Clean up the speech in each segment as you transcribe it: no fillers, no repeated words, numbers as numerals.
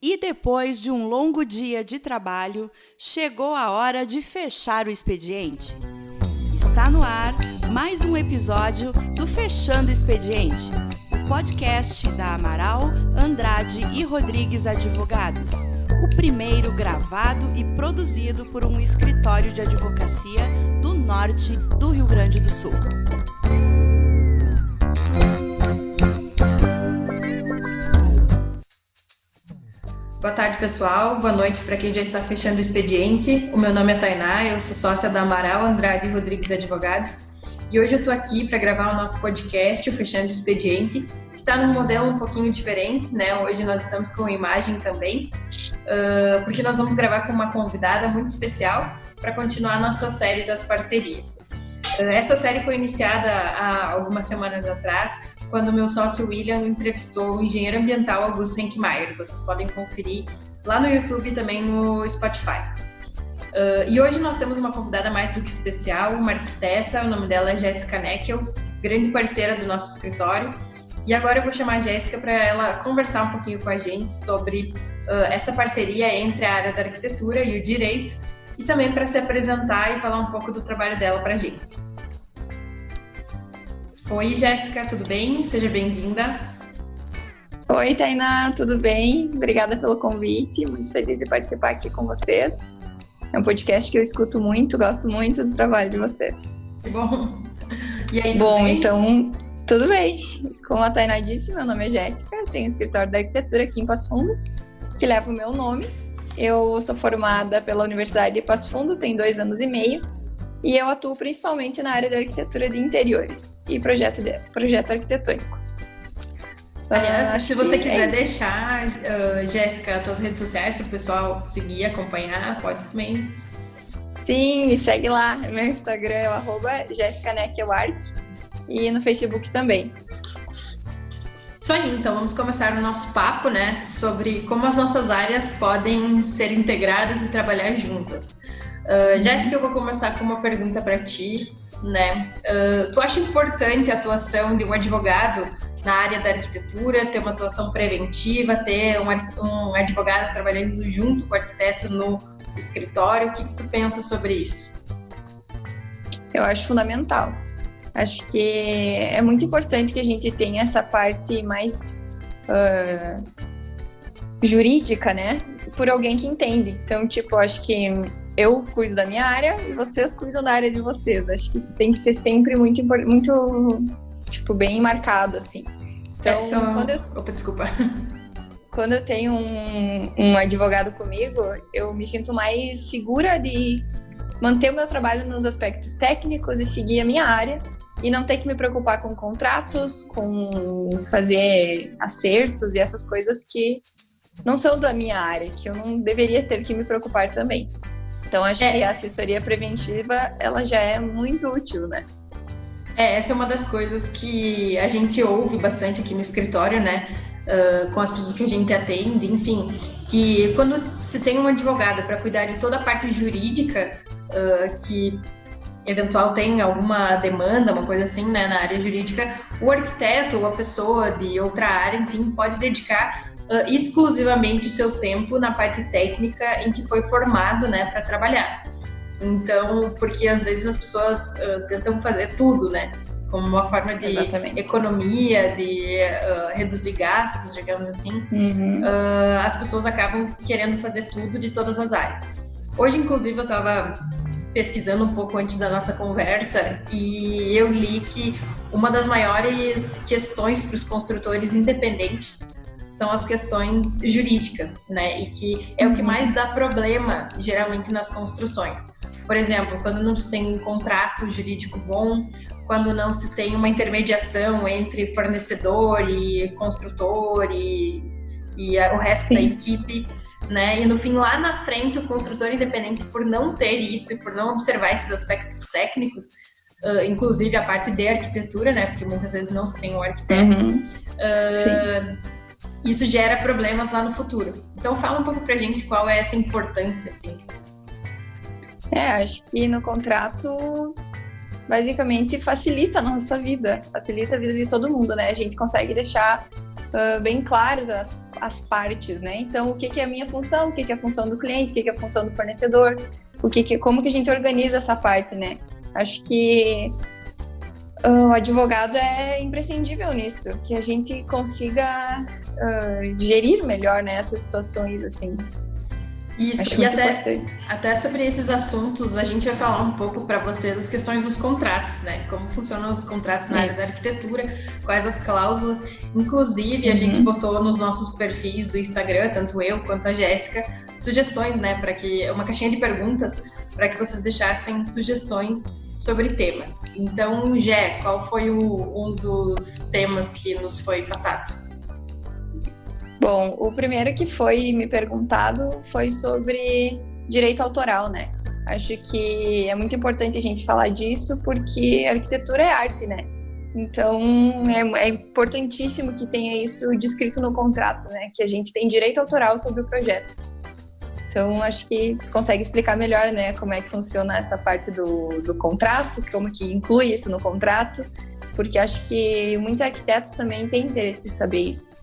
E depois de um longo dia de trabalho, chegou a hora de fechar o expediente. Está no ar mais um episódio do Fechando o Expediente, o podcast da Amaral, Andrade e Rodrigues Advogados, o primeiro gravado e produzido por um escritório de advocacia do norte do Rio Grande do Sul. Boa tarde, pessoal. Boa noite para quem já está fechando o expediente. O meu nome é Tainá, eu sou sócia da Amaral, Andrade e Rodrigues Advogados. E hoje eu estou aqui para gravar o nosso podcast, o Fechando o Expediente, que está num modelo um pouquinho diferente, né? Hoje nós estamos com imagem também, porque nós vamos gravar com uma convidada muito especial para continuar a nossa série das parcerias. Essa série foi iniciada há algumas semanas atrás, quando o meu sócio William entrevistou o engenheiro ambiental Augusto Renkmeier. Vocês podem conferir lá no YouTube e também no Spotify. E hoje nós temos uma convidada mais do que especial, uma arquiteta, o nome dela é Jéssica Neckel, grande parceira do nosso escritório. E agora eu vou chamar a Jéssica para ela conversar um pouquinho com a gente sobre essa parceria entre a área da arquitetura e o direito, e também para se apresentar e falar um pouco do trabalho dela para a gente. Oi, Jéssica, tudo bem? Seja bem-vinda. Oi, Tainá, tudo bem? Obrigada pelo convite, muito feliz de participar aqui com vocês. É um podcast que eu escuto muito, gosto muito do trabalho de vocês. Que bom. E aí, bom, bem? Então, tudo bem. Como a Tainá disse, meu nome é Jéssica, tenho um escritório de arquitetura aqui em Passo Fundo, que leva o meu nome. Eu sou formada pela Universidade de Passo Fundo, tem 2 anos e meio, e eu atuo principalmente na área de arquitetura de interiores e projeto arquitetônico. Aliás, se você quiser deixar, Jéssica, as tuas redes sociais para o pessoal seguir, acompanhar, pode também. Sim, me segue lá. Meu Instagram é o @jessicaneckelart e no Facebook também. Isso aí, então vamos começar o nosso papo, né, sobre como as nossas áreas podem ser integradas e trabalhar juntas. Jéssica, eu vou começar com uma pergunta para ti, né? Tu acha importante a atuação de um advogado na área da arquitetura, ter uma atuação preventiva, ter um advogado trabalhando junto com o arquiteto no escritório? O que tu pensa sobre isso? Eu acho fundamental. Acho que é muito importante que a gente tenha essa parte mais jurídica, né? Por alguém que entende. Então, acho que eu cuido da minha área e vocês cuidam da área de vocês. Acho que isso tem que ser sempre muito bem marcado, assim. Então, quando eu tenho um advogado comigo, eu me sinto mais segura de manter o meu trabalho nos aspectos técnicos e seguir a minha área e não ter que me preocupar com contratos, com fazer acertos e essas coisas que não são da minha área, que eu não deveria ter que me preocupar também. Então, acho que a assessoria preventiva, ela já é muito útil, né? Essa é uma das coisas que a gente ouve bastante aqui no escritório, né? Com as pessoas que a gente atende, enfim, que quando se tem um advogado para cuidar de toda a parte jurídica, que eventual tem alguma demanda, uma coisa assim, né, na área jurídica, o arquiteto ou a pessoa de outra área, enfim, pode dedicar exclusivamente o seu tempo na parte técnica em que foi formado, né, para trabalhar. Então, porque às vezes as pessoas tentam fazer tudo, né, como uma forma de economia, de reduzir gastos, digamos assim. As pessoas acabam querendo fazer tudo de todas as áreas. Hoje, inclusive, eu estava pesquisando um pouco antes da nossa conversa e eu li que uma das maiores questões para os construtores independentes são as questões jurídicas, né? E que é o que mais dá problema, geralmente, nas construções. Por exemplo, quando não se tem um contrato jurídico bom, quando não se tem uma intermediação entre fornecedor e construtor e o resto da equipe, né? E no fim, lá na frente, o construtor independente, por não ter isso e por não observar esses aspectos técnicos, inclusive a parte de arquitetura, né? Porque muitas vezes não se tem um arquiteto, isso gera problemas lá no futuro. Então, fala um pouco pra gente qual é essa importância, assim. Acho que no contrato, basicamente, facilita a nossa vida, facilita a vida de todo mundo, né? A gente consegue deixar bem claro as partes, né? Então, o que é a minha função, o que é a função do cliente, o que é a função do fornecedor, como que a gente organiza essa parte, né? Acho que o advogado é imprescindível nisso, que a gente consiga gerir melhor, né, essas situações, assim. Isso, acho e muito importante. Até sobre esses assuntos, a gente vai falar um pouco para vocês as questões dos contratos, né? Como funcionam os contratos na área da arquitetura, quais as cláusulas. Inclusive, a gente botou nos nossos perfis do Instagram, tanto eu quanto a Jéssica, sugestões, né? Uma caixinha de perguntas para que vocês deixassem sugestões sobre temas. Então, Jé, qual foi um dos temas que nos foi passado? Bom, o primeiro que foi me perguntado foi sobre direito autoral, né? Acho que é muito importante a gente falar disso porque a arquitetura é arte, né? Então, é importantíssimo que tenha isso descrito no contrato, né? Que a gente tem direito autoral sobre o projeto. Então, acho que consegue explicar melhor, né? Como é que funciona essa parte do contrato, como que inclui isso no contrato, porque acho que muitos arquitetos também têm interesse em saber isso.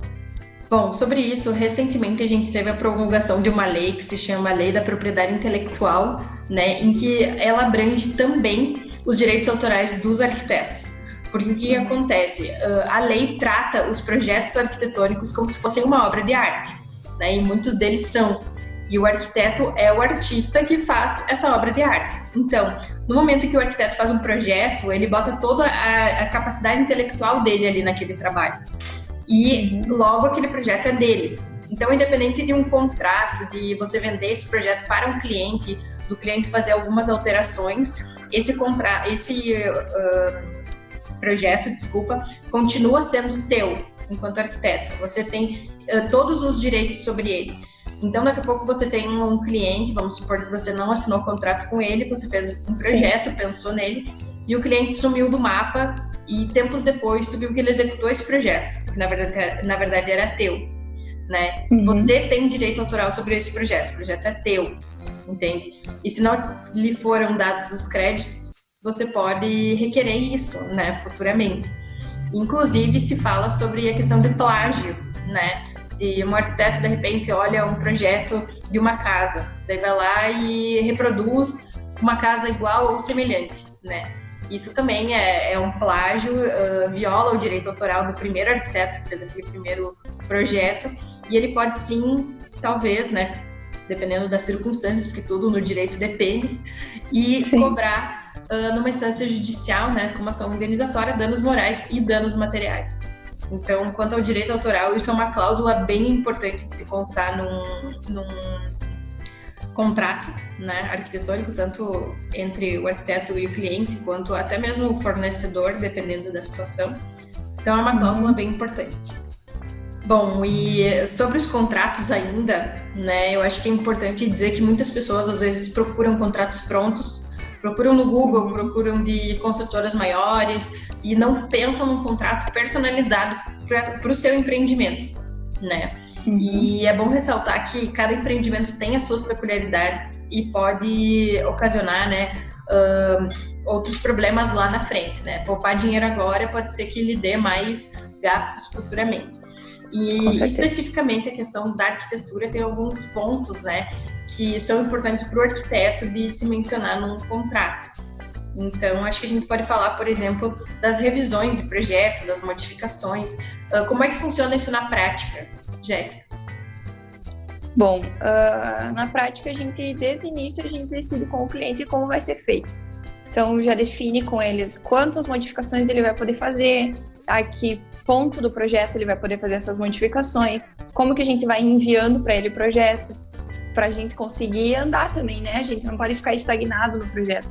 Bom, sobre isso, recentemente a gente teve a promulgação de uma lei que se chama Lei da Propriedade Intelectual, né, em que ela abrange também os direitos autorais dos arquitetos. Porque o que acontece? A lei trata os projetos arquitetônicos como se fossem uma obra de arte, né, e muitos deles são. E o arquiteto é o artista que faz essa obra de arte. Então, no momento que o arquiteto faz um projeto, ele bota toda a capacidade intelectual dele ali naquele trabalho. E logo aquele projeto é dele. Então, independente de um contrato, de você vender esse projeto para um cliente, do cliente fazer algumas alterações, esse projeto, continua sendo teu enquanto arquiteto. Você tem todos os direitos sobre ele. Então, daqui a pouco você tem um cliente, vamos supor que você não assinou o contrato com ele, você fez um projeto, pensou nele, e o cliente sumiu do mapa e tempos depois tu viu que ele executou esse projeto, que na verdade era teu, né? Você tem direito autoral sobre esse projeto, o projeto é teu, entende? E se não lhe foram dados os créditos, você pode requerer isso, né, futuramente. Inclusive, se fala sobre a questão de plágio, né? De um arquiteto, de repente, olha um projeto de uma casa, daí vai lá e reproduz uma casa igual ou semelhante, né? Isso também é um plágio, viola o direito autoral do primeiro arquiteto que fez aquele primeiro projeto, e ele pode sim, talvez, né, dependendo das circunstâncias, porque tudo no direito depende, e cobrar numa instância judicial, né, como ação indenizatória, danos morais e danos materiais. Então, quanto ao direito autoral, isso é uma cláusula bem importante de se constar num contrato, né, arquitetônico, tanto entre o arquiteto e o cliente, quanto até mesmo o fornecedor, dependendo da situação. Então, é uma cláusula bem importante. Bom, e sobre os contratos ainda, né, eu acho que é importante dizer que muitas pessoas, às vezes, procuram contratos prontos, procuram no Google, procuram de consultoras maiores e não pensam num contrato personalizado para o seu empreendimento, né? E é bom ressaltar que cada empreendimento tem as suas peculiaridades e pode ocasionar, né, outros problemas lá na frente, né? Poupar dinheiro agora pode ser que lhe dê mais gastos futuramente. E especificamente a questão da arquitetura tem alguns pontos, né, que são importantes para o arquiteto de se mencionar num contrato. Então, acho que a gente pode falar, por exemplo, das revisões de projetos, das modificações. Como é que funciona isso na prática, Jéssica? Bom, na prática, desde o início, a gente decide com o cliente como vai ser feito. Então, já define com eles quantas modificações ele vai poder fazer, a que ponto do projeto ele vai poder fazer essas modificações, como que a gente vai enviando para ele o projeto, para a gente conseguir andar também, né? A gente não pode ficar estagnado no projeto.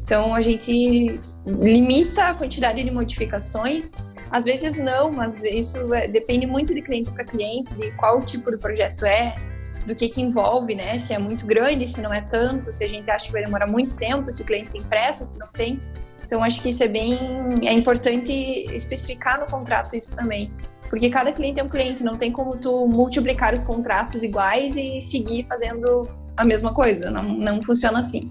Então, a gente limita a quantidade de modificações. Às vezes não, mas isso depende muito de cliente para cliente, de qual tipo de projeto é, do que envolve, né? Se é muito grande, se não é tanto, se a gente acha que vai demorar muito tempo, se o cliente tem pressa, se não tem. Então, acho que isso é importante especificar no contrato isso também. Porque cada cliente é um cliente, não tem como tu multiplicar os contratos iguais e seguir fazendo a mesma coisa, não funciona assim.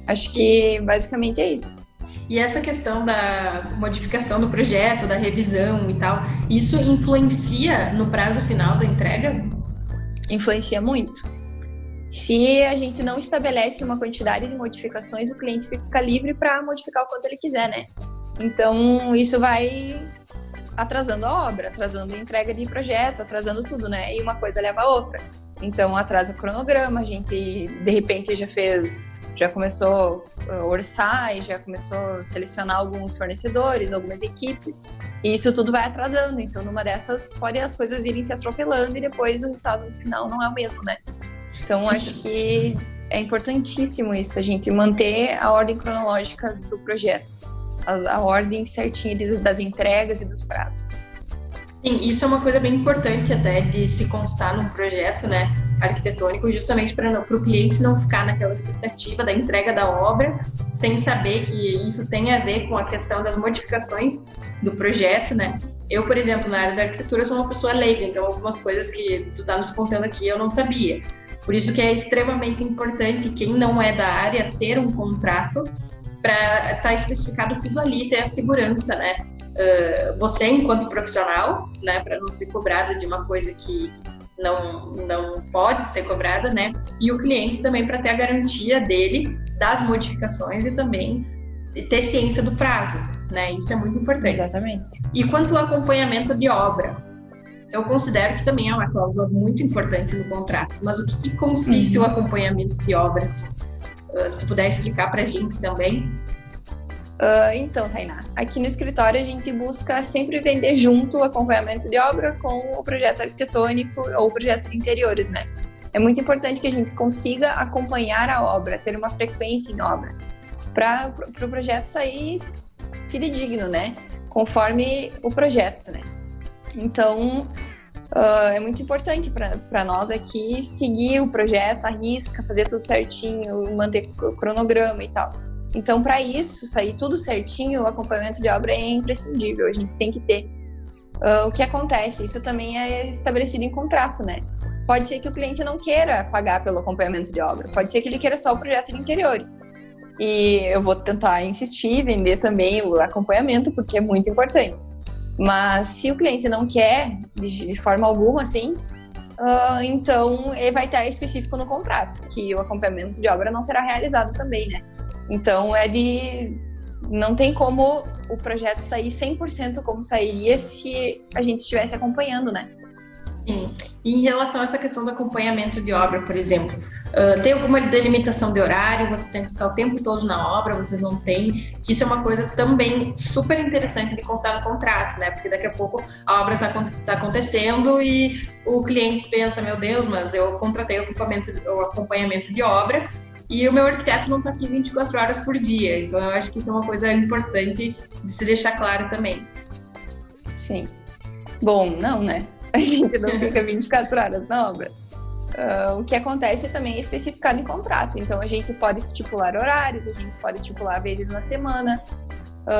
Acho que basicamente é isso. E essa questão da modificação do projeto, da revisão e tal, isso influencia no prazo final da entrega? Influencia muito. Se a gente não estabelece uma quantidade de modificações, o cliente fica livre para modificar o quanto ele quiser, né? Então, isso vai atrasando a obra, atrasando a entrega de projeto, atrasando tudo, né? E uma coisa leva a outra. Então, atrasa o cronograma, a gente, de repente, já começou a orçar e já começou a selecionar alguns fornecedores, algumas equipes, e isso tudo vai atrasando. Então, numa dessas, pode as coisas irem se atropelando e depois o resultado final não é o mesmo, né? Então, acho que é importantíssimo isso, a gente manter a ordem cronológica do projeto, a ordem certinha das entregas e dos prazos. Sim, isso é uma coisa bem importante até de se constar num projeto, né, arquitetônico, justamente para o cliente não ficar naquela expectativa da entrega da obra, sem saber que isso tem a ver com a questão das modificações do projeto, né. Eu, por exemplo, na área da arquitetura, sou uma pessoa leiga, então algumas coisas que tu está nos contando aqui eu não sabia. Por isso que é extremamente importante quem não é da área ter um contrato para estar especificado tudo ali, ter a segurança, né? Você enquanto profissional, né, para não ser cobrado de uma coisa que não pode ser cobrada, né? E o cliente também para ter a garantia dele das modificações e também ter ciência do prazo, né? Isso é muito importante. Exatamente. E quanto ao acompanhamento de obra, eu considero que também é uma cláusula muito importante no contrato, mas o que consiste o acompanhamento de obras? Se puder explicar para a gente também. Então, Tainá, aqui no escritório a gente busca sempre vender junto o acompanhamento de obra com o projeto arquitetônico ou o projeto de interiores, né? É muito importante que a gente consiga acompanhar a obra, ter uma frequência em obra, para o projeto sair fidedigno, né? Conforme o projeto, né? Então, é muito importante para nós aqui seguir o projeto à risca, fazer tudo certinho, manter o cronograma e tal. Então, para isso, sair tudo certinho, o acompanhamento de obra é imprescindível, a gente tem que ter. O que acontece? Isso também é estabelecido em contrato, né? Pode ser que o cliente não queira pagar pelo acompanhamento de obra, pode ser que ele queira só o projeto de interiores. E eu vou tentar insistir, vender também o acompanhamento, porque é muito importante. Mas se o cliente não quer, de forma alguma, assim, então ele vai estar específico no contrato, que o acompanhamento de obra não será realizado também, né? Então, não tem como o projeto sair 100% como sairia se a gente estivesse acompanhando, né? Sim. E em relação a essa questão do acompanhamento de obra, por exemplo, tem alguma delimitação de horário? Vocês têm que ficar o tempo todo na obra? Vocês não têm? Que isso é uma coisa também super interessante de constar no contrato, né? Porque daqui a pouco a obra está acontecendo e o cliente pensa, meu Deus, mas eu contratei o acompanhamento de obra e o meu arquiteto não está aqui 24 horas por dia. Então, eu acho que isso é uma coisa importante de se deixar claro também. Sim. Bom, não, né? A gente não fica 24 horas na obra. O que acontece também é especificado em contrato. Então, a gente pode estipular horários, a gente pode estipular vezes na semana.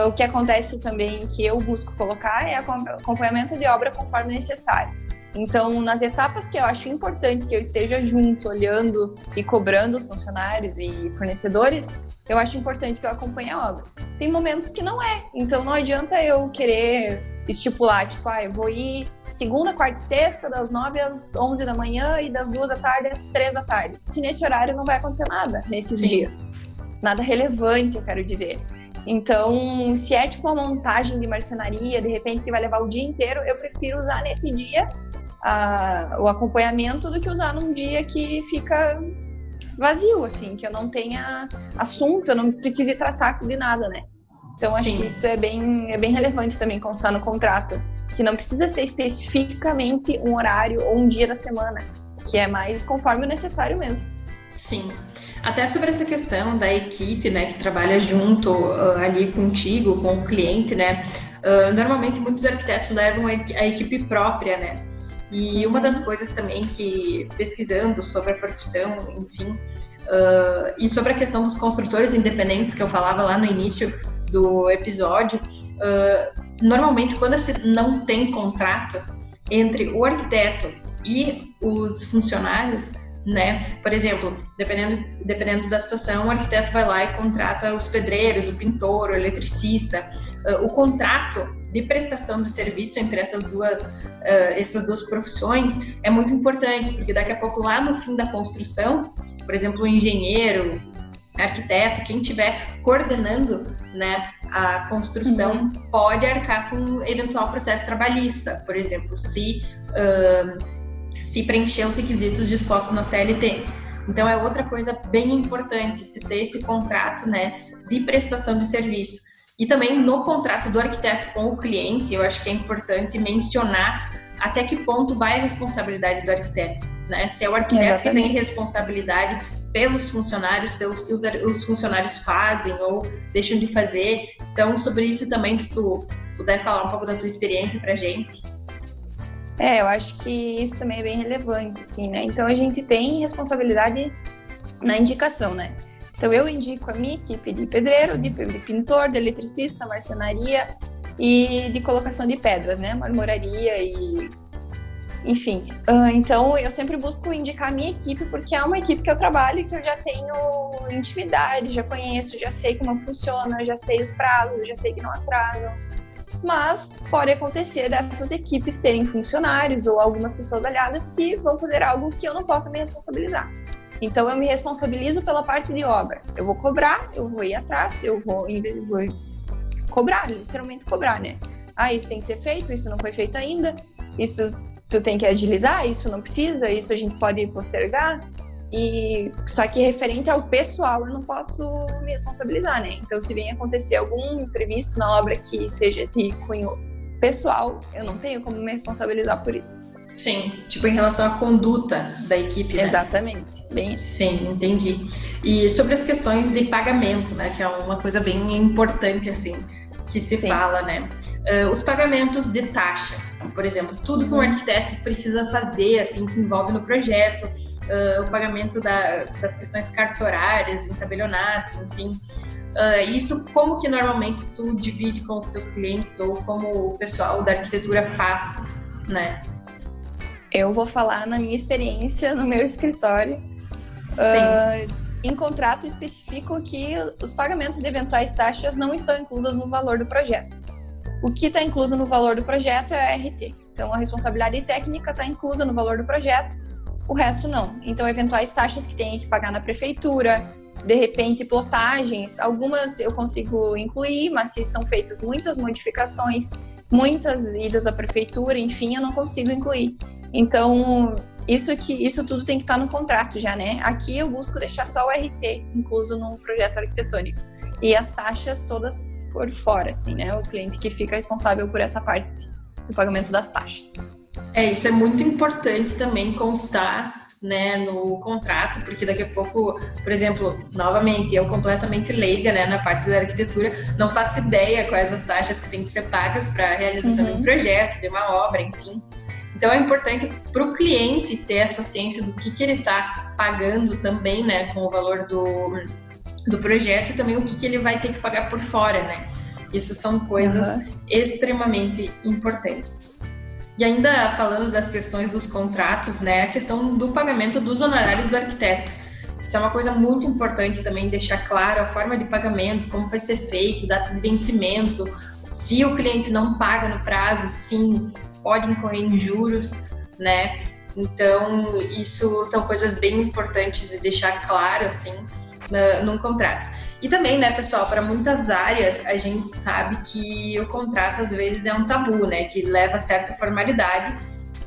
O que acontece também, que eu busco colocar, é acompanhamento de obra conforme necessário. Então, nas etapas que eu acho importante que eu esteja junto, olhando e cobrando os funcionários e fornecedores, eu acho importante que eu acompanhe a obra. Tem momentos que não é, então não adianta eu querer estipular, tipo, eu vou ir segunda, quarta e sexta, das 9 às 11 da manhã e das 2 da tarde às 3 da tarde. Se nesse horário não vai acontecer nada nesses dias. Nada relevante, eu quero dizer. Então, se é tipo uma montagem de marcenaria, de repente que vai levar o dia inteiro, eu prefiro usar nesse dia o acompanhamento do que usar num dia que fica vazio, assim, que eu não tenha assunto, eu não precise tratar de nada, né? Então, acho que isso é bem relevante também constar no contrato, que não precisa ser especificamente um horário ou um dia da semana, que é mais conforme o necessário mesmo. Sim. Até sobre essa questão da equipe, né, que trabalha junto ali contigo, com o cliente, né? Normalmente muitos arquitetos levam a equipe própria, né? E uma das coisas também que, pesquisando sobre a profissão, enfim, e sobre a questão dos construtores independentes, que eu falava lá no início do episódio, normalmente quando se não tem contrato entre o arquiteto e os funcionários, né? Por exemplo, dependendo da situação, o arquiteto vai lá e contrata os pedreiros, o pintor, o eletricista. O contrato de prestação de serviço entre essas duas profissões é muito importante, porque daqui a pouco, lá no fim da construção, por exemplo, o engenheiro, arquiteto, quem estiver coordenando, né, a construção, pode arcar com um eventual processo trabalhista, por exemplo, se preencher os requisitos dispostos na CLT. Então, é outra coisa bem importante, se ter esse contrato, né, de prestação de serviço. E também no contrato do arquiteto com o cliente, eu acho que é importante mencionar até que ponto vai a responsabilidade do arquiteto, né? Se é o arquiteto que tem responsabilidade pelos funcionários, pelos que os funcionários fazem ou deixam de fazer. Então, sobre isso também, se tu puder falar um pouco da tua experiência pra gente. Eu acho que isso também é bem relevante, assim, né? Então, a gente tem responsabilidade na indicação, né? Então, eu indico a minha equipe de pedreiro, de pintor, de eletricista, marcenaria e de colocação de pedras, né? Marmoraria e... Enfim, então eu sempre busco indicar a minha equipe, porque é uma equipe que eu trabalho e que eu já tenho intimidade, já conheço, já sei como funciona, já sei os prazos, já sei que não atrasam. Mas pode acontecer dessas equipes terem funcionários ou algumas pessoas aliadas que vão fazer algo que eu não possa me responsabilizar. Então eu me responsabilizo pela parte de obra. Eu vou cobrar, eu vou ir atrás, eu vou cobrar, literalmente cobrar, né? Isso tem que ser feito, isso não foi feito ainda, isso tu tem que agilizar, isso não precisa, isso a gente pode postergar. Só que referente ao pessoal, eu não posso me responsabilizar, né? Então, se vem acontecer algum imprevisto na obra que seja de cunho pessoal, eu não tenho como me responsabilizar por isso. Sim, tipo em relação à conduta da equipe, né? Exatamente, bem isso. Sim, entendi. E sobre as questões de pagamento, né? Que é uma coisa bem importante, assim, que se fala, né? Os pagamentos de taxa, por exemplo, tudo que um arquiteto precisa fazer, assim, que envolve no projeto, o pagamento das questões cartorárias, tabelionato, enfim. Isso como que normalmente tu divide com os teus clientes ou como o pessoal da arquitetura faz, né? Eu vou falar na minha experiência no meu escritório. Em contrato especifico que os pagamentos de eventuais taxas não estão inclusos no valor do projeto. O que está incluso no valor do projeto é a RT. Então, a responsabilidade técnica está inclusa no valor do projeto, o resto não. Então, eventuais taxas que tenha que pagar na prefeitura, de repente, plotagens, algumas eu consigo incluir, mas se são feitas muitas modificações, muitas idas à prefeitura, enfim, eu não consigo incluir. Então, isso tudo tem que estar no contrato já, né? Aqui eu busco deixar só o RT incluso no projeto arquitetônico. E as taxas todas por fora, assim, né? O cliente que fica responsável por essa parte do pagamento das taxas. Isso é muito importante também constar, né, no contrato, porque daqui a pouco, por exemplo, novamente, eu completamente leiga, né, na parte da arquitetura, não faço ideia quais as taxas que têm que ser pagas para a realização de um projeto, de uma obra, enfim. Então é importante para o cliente ter essa ciência do que ele está pagando também, né, com o valor do projeto e também o que ele vai ter que pagar por fora, né? Isso são coisas extremamente importantes. E ainda falando das questões dos contratos, né, a questão do pagamento dos honorários do arquiteto. Isso é uma coisa muito importante também, deixar claro a forma de pagamento, como vai ser feito, data de vencimento. Se o cliente não paga no prazo, sim, pode incorrer em juros, né? Então, isso são coisas bem importantes de deixar claro, assim, num contrato. E também, né, pessoal, para muitas áreas, a gente sabe que o contrato, às vezes, é um tabu, né? Que leva certa formalidade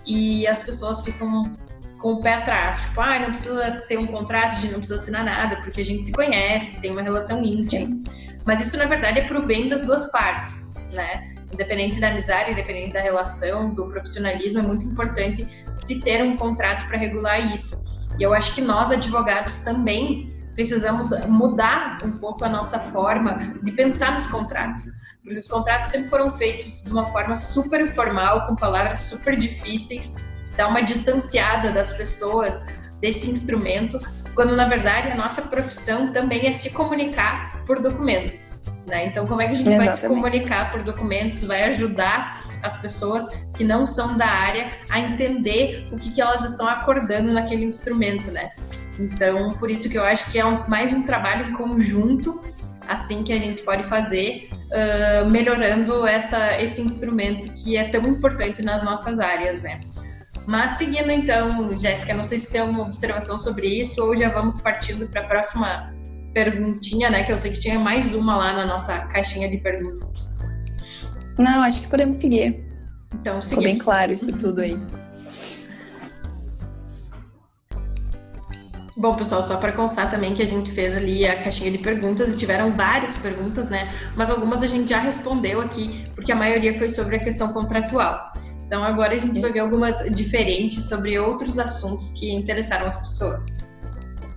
e as pessoas ficam com o pé atrás. Tipo, não precisa ter um contrato, a gente não precisa assinar nada, porque a gente se conhece, tem uma relação íntima. Sim. Mas isso, na verdade, é para o bem das duas partes, né? Independente da amizade, independente da relação, do profissionalismo, é muito importante se ter um contrato para regular isso. E eu acho que nós, advogados, também precisamos mudar um pouco a nossa forma de pensar nos contratos. Porque os contratos sempre foram feitos de uma forma super informal, com palavras super difíceis, dá uma distanciada das pessoas desse instrumento, quando, na verdade, a nossa profissão também é se comunicar por documentos. Né? Então, como é que a gente vai se comunicar por documentos, vai ajudar as pessoas que não são da área a entender o que elas estão acordando naquele instrumento, né? Então, por isso que eu acho que é mais um trabalho conjunto, assim, que a gente pode fazer, melhorando esse instrumento que é tão importante nas nossas áreas, né? Mas seguindo então, Jéssica, não sei se tem alguma observação sobre isso ou já vamos partindo para a próxima perguntinha, né? Que eu sei que tinha mais uma lá na nossa caixinha de perguntas. Não, acho que podemos seguir. Então, seguimos. Ficou bem claro isso tudo aí. Bom, pessoal, só para constar também que a gente fez ali a caixinha de perguntas e tiveram várias perguntas, né? Mas algumas a gente já respondeu aqui, porque a maioria foi sobre a questão contratual. Então, agora a gente vai ver algumas diferentes sobre outros assuntos que interessaram as pessoas.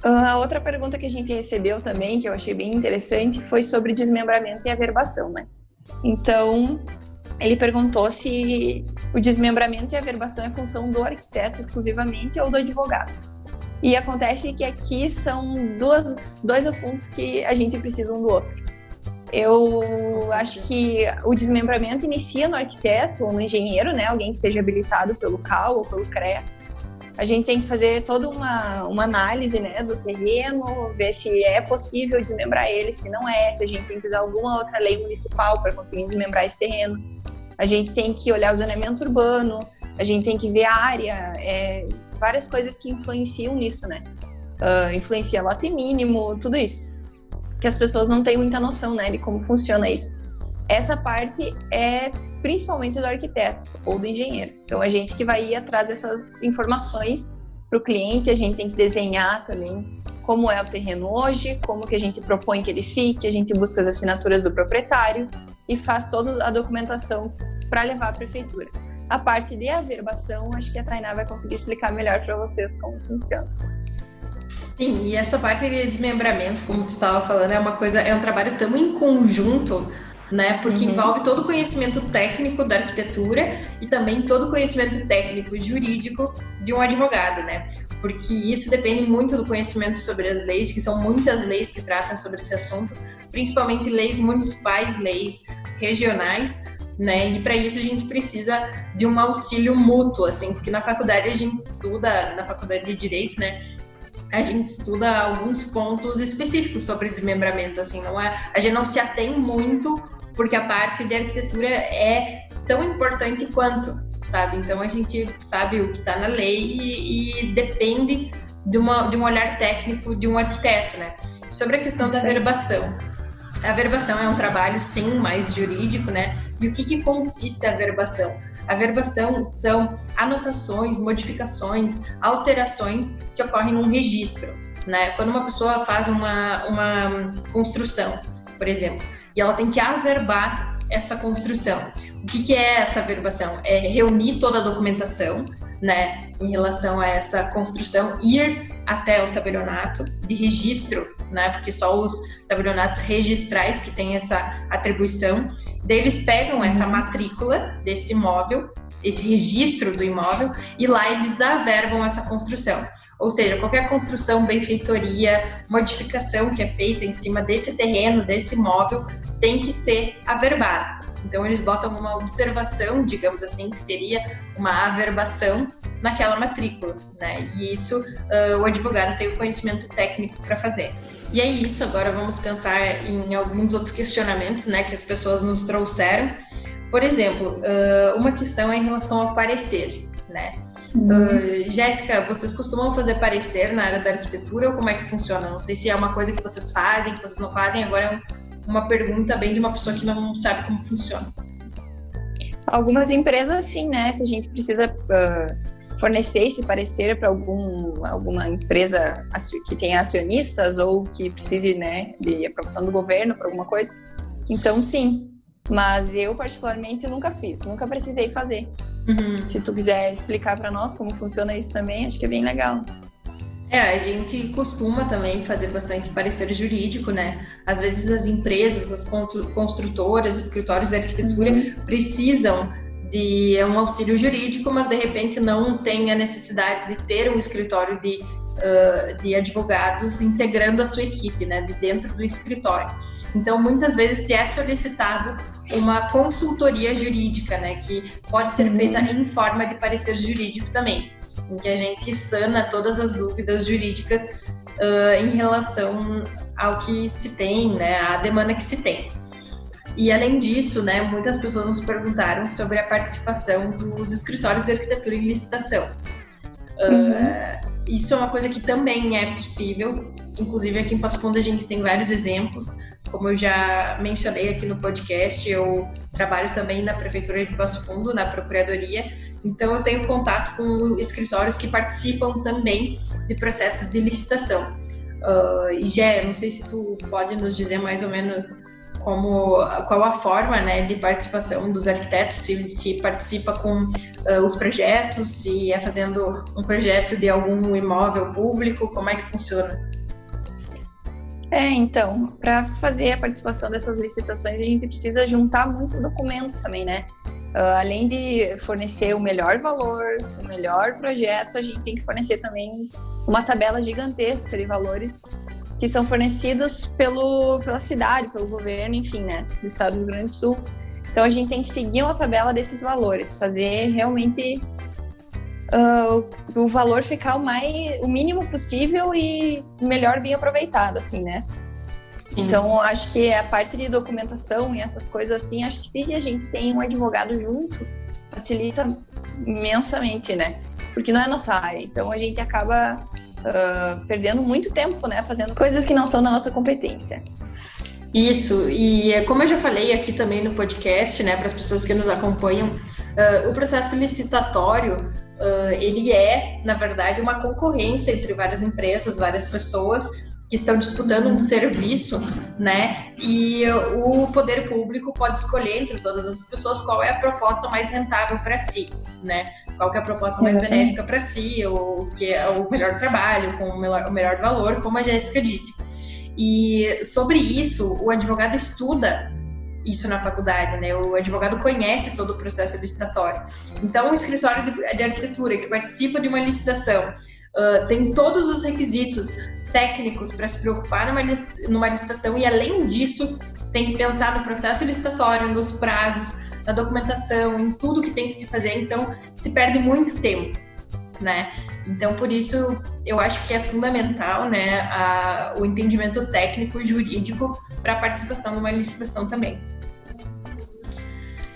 A outra pergunta que a gente recebeu também, que eu achei bem interessante, foi sobre desmembramento e averbação, né? Então, ele perguntou se o desmembramento e a averbação é função do arquiteto exclusivamente ou do advogado. E acontece que aqui são dois assuntos que a gente precisa um do outro. Eu acho que o desmembramento inicia no arquiteto ou no engenheiro, né? Alguém que seja habilitado pelo CAL ou pelo CREA. A gente tem que fazer toda uma análise, né, do terreno, ver se é possível desmembrar ele, se não é, se a gente tem que usar alguma outra lei municipal para conseguir desmembrar esse terreno. A gente tem que olhar o zoneamento urbano, a gente tem que ver a área, várias coisas que influenciam nisso, né? Influencia lote mínimo, tudo isso. Que as pessoas não têm muita noção, né, de como funciona isso. Essa parte é principalmente do arquiteto ou do engenheiro. Então, a gente que vai ir atrás dessas informações para o cliente, a gente tem que desenhar também como é o terreno hoje, como que a gente propõe que ele fique, a gente busca as assinaturas do proprietário e faz toda a documentação para levar à prefeitura. A parte de averbação, acho que a Tainá vai conseguir explicar melhor para vocês como funciona. Sim, e essa parte de desmembramento, como tu estava falando, é um trabalho tão em conjunto, né? Porque envolve todo o conhecimento técnico da arquitetura e também todo o conhecimento técnico e jurídico de um advogado, né? Porque isso depende muito do conhecimento sobre as leis, que são muitas leis que tratam sobre esse assunto, principalmente leis municipais, leis regionais, né? E para isso a gente precisa de um auxílio mútuo, assim, porque na faculdade a gente estuda, na faculdade de Direito, né? A gente estuda alguns pontos específicos sobre desmembramento, assim, a gente não se atém muito, porque a parte de arquitetura é tão importante quanto, sabe? Então a gente sabe o que está na lei e depende de um olhar técnico de um arquiteto, né? Sobre a questão da averbação. A averbação é um trabalho, sim, mais jurídico, né? E o que consiste a averbação? A averbação são anotações, modificações, alterações que ocorrem num registro, né? Quando uma pessoa faz uma construção, por exemplo, e ela tem que averbar essa construção. O que é essa averbação? É reunir toda a documentação, né, em relação a essa construção, ir até o tabelionato de registro, né, porque só os tabelionatos registrais que têm essa atribuição. Daí eles pegam essa matrícula desse imóvel, esse registro do imóvel, e lá eles averbam essa construção. Ou seja, qualquer construção, benfeitoria, modificação que é feita em cima desse terreno, desse imóvel, tem que ser averbada. Então, eles botam uma observação, digamos assim, que seria uma averbação naquela matrícula, né? E isso o advogado tem o conhecimento técnico para fazer. E é isso, agora vamos pensar em alguns outros questionamentos, né, que as pessoas nos trouxeram. Por exemplo, uma questão é em relação ao parecer, né? Jéssica, vocês costumam fazer parecer na área da arquitetura ou como é que funciona? Não sei se é uma coisa que vocês fazem, que vocês não fazem. Agora é uma pergunta bem de uma pessoa que não sabe como funciona. Algumas empresas, sim, né? Se a gente precisa fornecer esse parecer para alguma empresa que tenha acionistas ou que precise, né, de aprovação do governo para alguma coisa, então sim. Mas eu, particularmente, nunca fiz, nunca precisei fazer. Se tu quiser explicar para nós como funciona isso também, acho que é bem legal. A gente costuma também fazer bastante parecer jurídico, né? Às vezes as empresas, as construtoras, escritórios de arquitetura precisam de um auxílio jurídico, mas de repente não tem a necessidade de ter um escritório de advogados integrando a sua equipe, né? De dentro do escritório. Então, muitas vezes se é solicitado uma consultoria jurídica, né, que pode ser feita em forma de parecer jurídico também, em que a gente sana todas as dúvidas jurídicas em relação ao que se tem, né, à demanda que se tem. E além disso, né, muitas pessoas nos perguntaram sobre a participação dos escritórios de arquitetura em licitação. Isso é uma coisa que também é possível, inclusive aqui em Passo Fundo a gente tem vários exemplos, como eu já mencionei aqui no podcast, eu trabalho também na Prefeitura de Passo Fundo, na Procuradoria, então eu tenho contato com escritórios que participam também de processos de licitação. E Gé, não sei se tu pode nos dizer mais ou menos qual a forma, né, de participação dos arquitetos, se participa com os projetos, se é fazendo um projeto de algum imóvel público, como é que funciona? Então, para fazer a participação dessas licitações, a gente precisa juntar muitos documentos também, né? Além de fornecer o melhor valor, o melhor projeto, a gente tem que fornecer também uma tabela gigantesca de valores que são fornecidos pela cidade, pelo governo, enfim, né, do estado do Rio Grande do Sul. Então, a gente tem que seguir uma tabela desses valores, fazer realmente o valor ficar o mínimo possível e melhor bem aproveitado, assim, né? Sim. Então, acho que a parte de documentação e essas coisas assim, acho que se a gente tem um advogado junto, facilita imensamente, né? Porque não é nossa área, então a gente acaba perdendo muito tempo, né, fazendo coisas que não são da nossa competência. Isso, e como eu já falei aqui também no podcast, né, para as pessoas que nos acompanham, o processo licitatório, ele é, na verdade, uma concorrência entre várias empresas, várias pessoas que estão disputando um serviço, né, e o poder público pode escolher entre todas as pessoas qual é a proposta mais rentável para si, né, qual que é a proposta mais benéfica para si, ou que é o melhor trabalho, com o melhor valor, como a Jéssica disse. E sobre isso, o advogado estuda isso na faculdade, né? O advogado conhece todo o processo licitatório. Então, o escritório de arquitetura que participa de uma licitação tem todos os requisitos técnicos para se preocupar numa licitação e, além disso, tem que pensar no processo licitatório, nos prazos, na documentação, em tudo que tem que se fazer. Então, se perde muito tempo, né? Então, por isso, eu acho que é fundamental, né, o entendimento técnico e jurídico para a participação numa licitação também.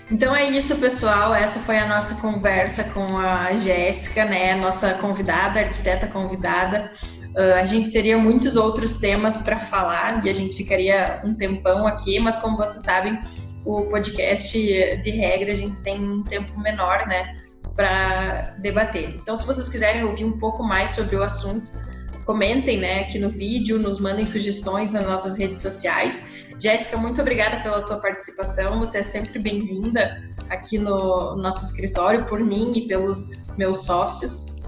Então é isso, pessoal. Essa foi a nossa conversa com a Jéssica, né, nossa convidada, arquiteta convidada. A gente teria muitos outros temas para falar e a gente ficaria um tempão aqui, mas como vocês sabem, o podcast, de regra, a gente tem um tempo menor, né, para debater. Então, se vocês quiserem ouvir um pouco mais sobre o assunto, comentem, né, aqui no vídeo, nos mandem sugestões nas nossas redes sociais. Jéssica, muito obrigada pela tua participação, você é sempre bem-vinda aqui no nosso escritório, por mim e pelos meus sócios.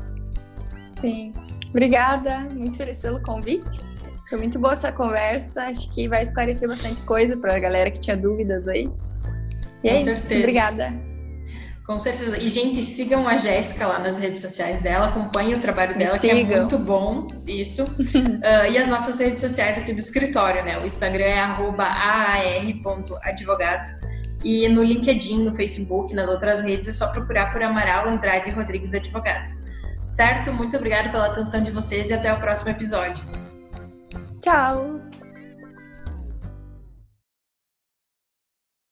Sim, obrigada, muito feliz pelo convite. Foi muito boa essa conversa, acho que vai esclarecer bastante coisa para a galera que tinha dúvidas aí. E é isso, obrigada. Com certeza. E, gente, sigam a Jéssica lá nas redes sociais dela, acompanhem o trabalho dela, que é muito bom, isso. E as nossas redes sociais aqui do escritório, né? O Instagram é @aar.advogados. E no LinkedIn, no Facebook, nas outras redes, é só procurar por Amaral Andrade Rodrigues Advogados. Certo? Muito obrigada pela atenção de vocês e até o próximo episódio. Tchau!